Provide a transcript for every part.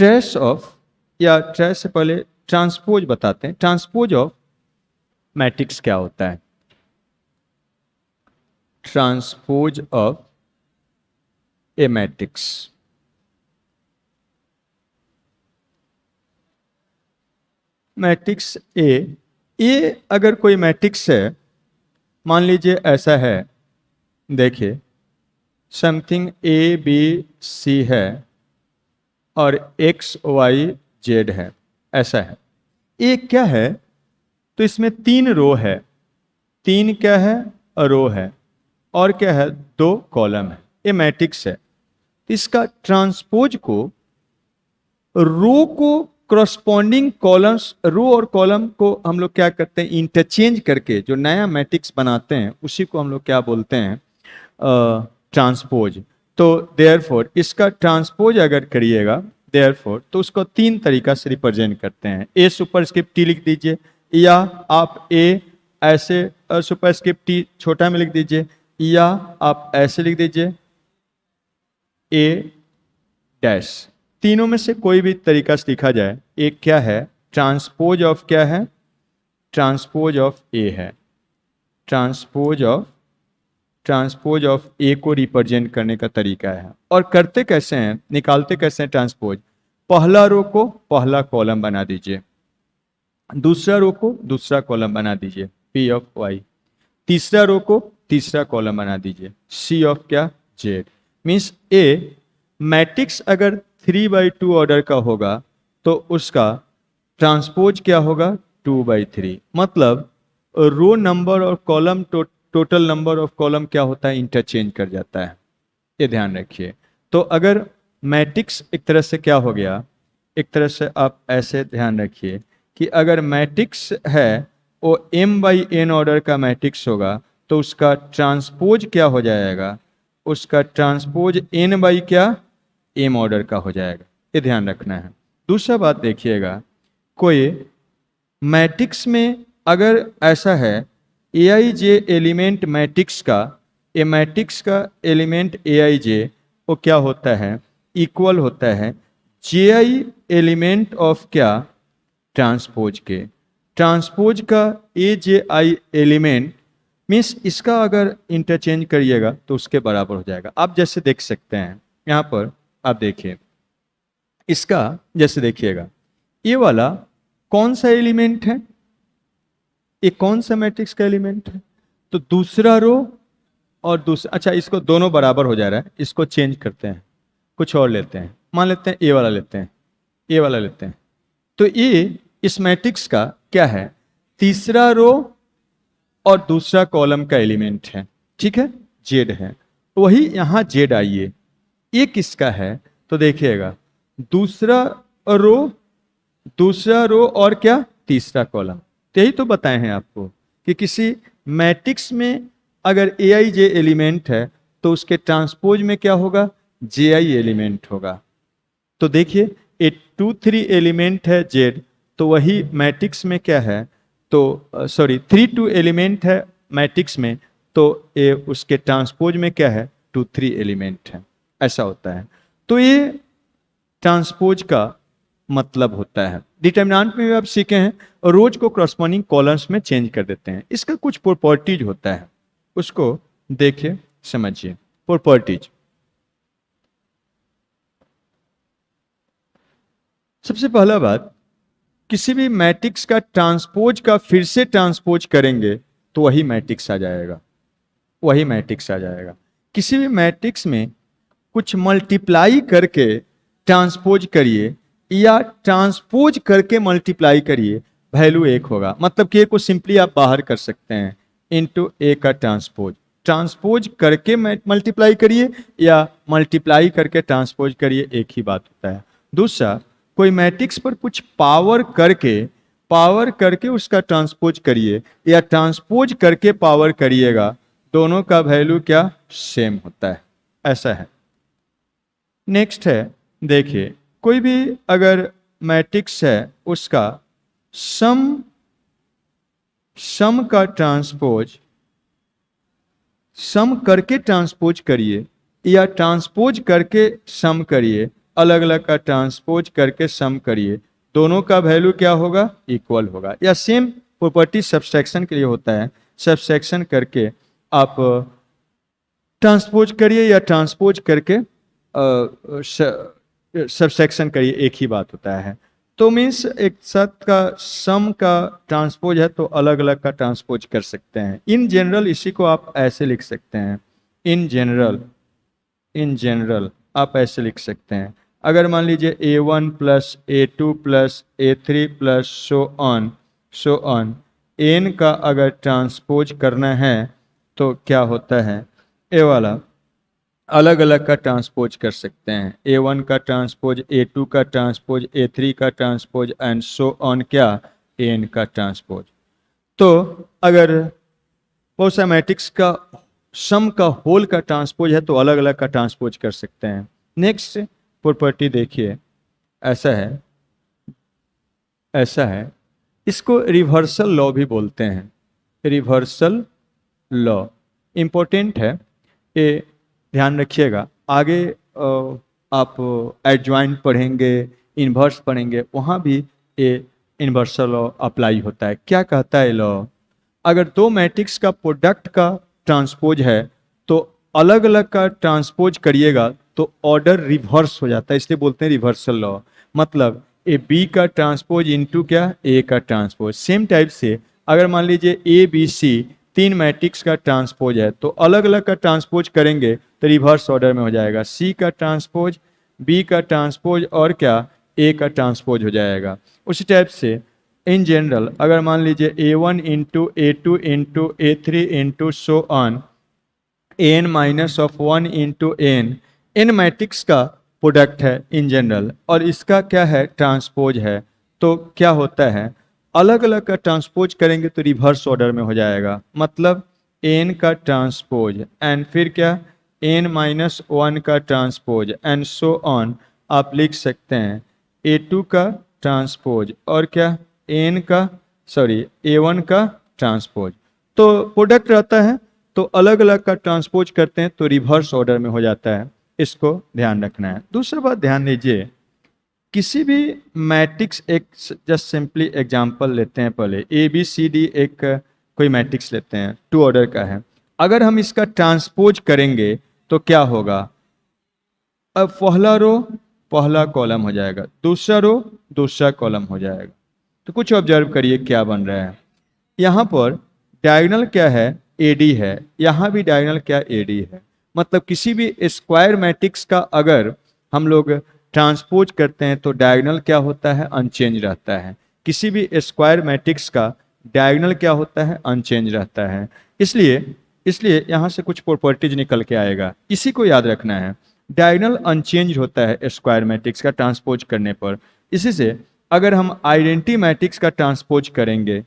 Trace of, या trace से पहले ट्रांसपोज बताते हैं। ट्रांसपोज ऑफ मैट्रिक्स क्या होता है? Transpose of A matrix, matrix A अगर कोई मैट्रिक्स है, मान लीजिए ऐसा है, देखिए समथिंग ए बी सी है और एक्स वाई जेड है, ऐसा है। ए क्या है? तो इसमें 3 रो है, 3 क्या है? रो है, और क्या है? 2 कॉलम है। ये मैट्रिक्स है। इसका ट्रांसपोज को, रो को करस्पॉन्डिंग कॉलम्स, रो और कॉलम को हम लोग क्या करते हैं? इंटरचेंज करके जो नया मैट्रिक्स बनाते हैं उसी को हम लोग क्या बोलते हैं? ट्रांसपोज। तो देयरफॉर इसका ट्रांसपोज अगर करिएगा देयरफॉर, तो उसको 3 तरीका से रिप्रेजेंट करते हैं। ए सुपरस्क्रिप्ट टी लिख दीजिए, या आप ए ऐसे सुपरस्क्रिप्ट टी छोटा में लिख दीजिए, या आप ऐसे लिख दीजिए ए डैश। तीनों में से कोई भी तरीका से लिखा जाए, एक क्या है? ट्रांसपोज ऑफ क्या है? ट्रांसपोज ऑफ ए है। ट्रांसपोज ऑफ ए को रिप्रेजेंट करने का तरीका है। और करते कैसे हैं, निकालते कैसे हैं ट्रांसपोज? पहला रो को पहला कॉलम बना दीजिए, दूसरा रो को दूसरा कॉलम बना दीजिए पी ऑफ वाई, तीसरा रो को तीसरा कॉलम बना दीजिए सी ऑफ क्या? जेड। मीन्स ए मैट्रिक्स अगर 3/2 ऑर्डर का होगा तो उसका ट्रांसपोज क्या होगा? 2/3। मतलब रो नंबर और column total number of column क्या होता है? इंटरचेंज कर जाता है। ये ध्यान रखिए। तो अगर मैट्रिक्स एक तरह से क्या हो गया, एक तरह से आप ऐसे ध्यान रखिए कि अगर मैट्रिक्स है वो m/n ऑर्डर का मैट्रिक्स होगा तो उसका ट्रांसपोज क्या हो जाएगा? उसका ट्रांसपोज n/ क्या? m ऑर्डर का हो जाएगा। ये ध्यान रखना है। दूसरा बात देखिएगा, कोई मैट्रिक्स में अगर ऐसा है aij एलिमेंट मैट्रिक्स का, ए मैट्रिक्स का एलिमेंट aij वो क्या होता है? इक्वल होता है ji एलिमेंट ऑफ क्या? ट्रांसपोज के। ट्रांसपोज का aji एलिमेंट मीन्स इसका अगर इंटरचेंज करिएगा तो उसके बराबर हो जाएगा। आप जैसे देख सकते हैं यहाँ पर, आप देखिए इसका, जैसे देखिएगा ये वाला कौन सा एलिमेंट है? ये कौन सा मैट्रिक्स का एलिमेंट है? तो दूसरा रो और दूसरा, अच्छा इसको दोनों बराबर हो जा रहा है, इसको चेंज करते हैं, कुछ और लेते हैं, मान लेते हैं ए वाला लेते हैं, ए वाला लेते हैं। तो ये इस मैट्रिक्स का क्या है? तीसरा रो और दूसरा कॉलम का एलिमेंट है, ठीक है, जेड है। वही यहां जेड आइए, ये किसका है? तो देखिएगा दूसरा रो और क्या? तीसरा कॉलम। तो यही तो बताए हैं आपको कि किसी मैट्रिक्स में अगर aij एलिमेंट है तो उसके ट्रांसपोज में क्या होगा? ji एलिमेंट होगा। तो देखिए ये 2 3 एलिमेंट है जेड, तो वही मैट्रिक्स में क्या है? तो 3 2 एलिमेंट है मैट्रिक्स में, तो ये उसके ट्रांसपोज में क्या है? 2 3 एलिमेंट है। ऐसा होता है। तो ये ट्रांसपोज का मतलब होता है। डिटर्मिनेंट में भी आप सीखे हैं, और रोज को करस्पॉन्डिंग कॉलम्स में चेंज कर देते हैं। इसका कुछ प्रॉपर्टीज होता है, उसको देखिए समझिए। प्रॉपर्टीज, सबसे पहला बात, किसी भी मैट्रिक्स का ट्रांसपोज का फिर से ट्रांसपोज करेंगे तो वही मैट्रिक्स आ जाएगा, वही मैट्रिक्स आ जाएगा। किसी भी मैट्रिक्स में कुछ मल्टीप्लाई करके ट्रांसपोज करिए या ट्रांसपोज करके मल्टीप्लाई करिए, वैल्यू 1 होगा। मतलब कि ए को सिंपली आप बाहर कर सकते हैं इनटू ए का ट्रांसपोज। ट्रांसपोज करके मल्टीप्लाई करिए या मल्टीप्लाई करके ट्रांसपोज करिए, एक ही बात होता है। दूसरा, कोई मैट्रिक्स पर कुछ पावर करके उसका ट्रांसपोज करिए या ट्रांसपोज करके पावर करिएगा, दोनों का वैल्यू क्या? सेम होता है। ऐसा है। नेक्स्ट है, देखिए कोई भी अगर मैट्रिक्स है उसका सम का ट्रांसपोज, सम करके ट्रांसपोज करिए या ट्रांसपोज करके सम करिए, अलग अलग का ट्रांसपोज करके सम करिए, दोनों का वैल्यू क्या होगा, इक्वल होगा। या सेम प्रॉपर्टी सब्सट्रैक्शन के लिए होता है, सब्सट्रैक्शन करके आप ट्रांसपोज करिए या ट्रांसपोज करके सब्सट्रैक्शन करिए, एक ही बात होता है। तो मीन्स एक साथ का सम का ट्रांसपोज है तो अलग अलग का ट्रांसपोज कर सकते हैं। इन जनरल इसी को आप ऐसे लिख सकते हैं, इन जनरल आप ऐसे लिख सकते हैं। अगर मान लीजिए A1 plus A2 plus A3 plus so on n का अगर ट्रांसपोज करना है तो क्या होता है, ए वाला अलग अलग का ट्रांसपोज कर सकते हैं। A1 का ट्रांसपोज, A2 का ट्रांसपोज, A3 का ट्रांसपोज एंड सो ऑन क्या, n का ट्रांसपोज। तो अगर बहुत सा मैट्रिक्स का सम का होल का ट्रांसपोज है तो अलग अलग का ट्रांसपोज कर सकते हैं। नेक्स्ट प्रॉपर्टी देखिए, ऐसा है, इसको रिवर्सल लॉ भी बोलते हैं। रिवर्सल लॉ इंपॉर्टेंट है, ये ध्यान रखिएगा। आगे आप एडजॉइंट पढ़ेंगे, इन्वर्स पढ़ेंगे, वहाँ भी ये इन्वर्सल लॉ अप्लाई होता है। क्या कहता है लॉ, अगर दो मैट्रिक्स का प्रोडक्ट का ट्रांसपोज है तो अलग अलग का ट्रांसपोज करिएगा तो ऑर्डर रिवर्स हो जाता है, इसलिए बोलते हैं रिवर्सल लॉ। मतलब ए बी का ट्रांसपोज इनटू क्या, ए का ट्रांसपोज। सेम टाइप से अगर मान लीजिए ए बी सी तीन मैट्रिक्स का ट्रांसपोज है तो अलग अलग का ट्रांसपोज करेंगे तो रिवर्स ऑर्डर में हो जाएगा। सी का ट्रांसपोज, बी का ट्रांसपोज और क्या, ए का ट्रांसपोज हो जाएगा। उसी टाइप से इन जनरल अगर मान लीजिए A1 into A2 into A3 into so on n minus of 1 into n matrix का प्रोडक्ट है इन जनरल और इसका क्या है, ट्रांसपोज है, तो क्या होता है, अलग अलग का ट्रांसपोज करेंगे तो रिवर्स ऑर्डर में हो जाएगा। मतलब n का ट्रांसपोज एंड फिर क्या, n माइनस 1 का ट्रांसपोज एंड सो ऑन आप लिख सकते हैं A2 का ट्रांसपोज और क्या, A1 का ट्रांसपोज। तो प्रोडक्ट रहता है तो अलग अलग का ट्रांसपोज करते हैं तो रिवर्स ऑर्डर में हो जाता है, इसको ध्यान रखना है। दूसरा बात ध्यान दीजिए, किसी भी मैट्रिक्स, एक जस्ट सिंपली एग्जांपल लेते हैं, पहले ABCD एक कोई मैट्रिक्स लेते हैं, 2 ऑर्डर का है। अगर हम इसका ट्रांसपोज करेंगे तो क्या होगा, अब पहला रो पहला कॉलम हो जाएगा, दूसरा रो दूसरा कॉलम हो जाएगा। तो कुछ ऑब्जर्व करिए क्या बन रहा है, यहाँ पर डायगोनल क्या है, AD है, यहाँ भी डायगोनल क्या, AD है। मतलब किसी भी स्क्वायर मैट्रिक्स का अगर हम लोग ट्रांसपोज करते हैं तो डायगोनल क्या होता है, अनचेंज रहता है। किसी भी स्क्वायर मैट्रिक्स का डायगोनल क्या होता है, अनचेंज रहता है। इसलिए यहाँ से कुछ प्रॉपर्टीज निकल के आएगा, इसी को याद रखना है। डायगोनल अनचेंज होता है स्क्वायर मैट्रिक्स का ट्रांसपोज करने पर। इसी से अगर हम आइडेंटिटी मैट्रिक्स का ट्रांसपोज करेंगे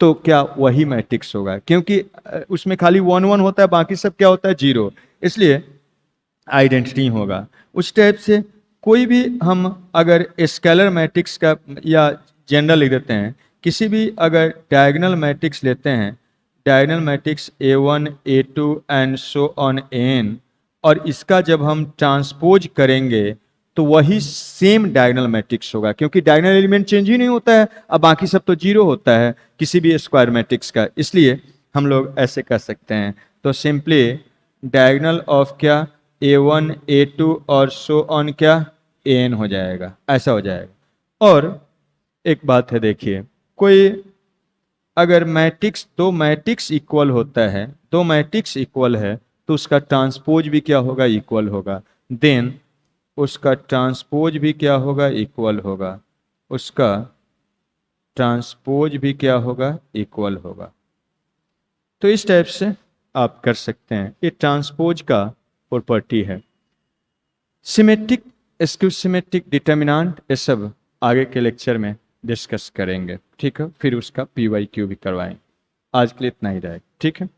तो क्या वही मैट्रिक्स होगा, क्योंकि उसमें खाली 1 1 होता है, बाकी सब क्या होता है, 0, इसलिए आइडेंटिटी होगा। उस टाइप से कोई भी हम अगर स्केलर मैट्रिक्स का या जनरल लिख देते हैं, किसी भी अगर डायगोनल मैट्रिक्स लेते हैं, diagonal matrix A1 A2 and so on n, और इसका जब हम ट्रांसपोज करेंगे तो वही सेम डायगोनल मैट्रिक्स होगा, क्योंकि डायगोनल एलिमेंट चेंज ही नहीं होता है, अब बाकी सब तो 0 होता है किसी भी स्क्वायर मैट्रिक्स का। इसलिए हम लोग ऐसे कर सकते हैं, तो सिंपली डायगोनल ऑफ क्या, A1 A2 और सो ऑन क्या, an हो जाएगा, ऐसा हो जाएगा। और एक बात है, देखिए कोई अगर मैट्रिक्स, दो मैट्रिक्स इक्वल होता है, दो मैट्रिक्स इक्वल है तो उसका ट्रांसपोज भी क्या होगा, इक्वल होगा। देन उसका ट्रांसपोज भी क्या होगा, इक्वल होगा। उसका ट्रांसपोज भी क्या होगा, इक्वल होगा। तो इस टाइप से आप कर सकते हैं, ये ट्रांसपोज का प्रॉपर्टी है। सिमेट्रिक, स्क्यू सिमेट्रिक, डिटर्मिनेंट, ये सब आगे के लेक्चर में डिस्कस करेंगे, ठीक है। फिर उसका PYQ भी करवाएंगे। आज के लिए इतना ही रहेगा, ठीक है।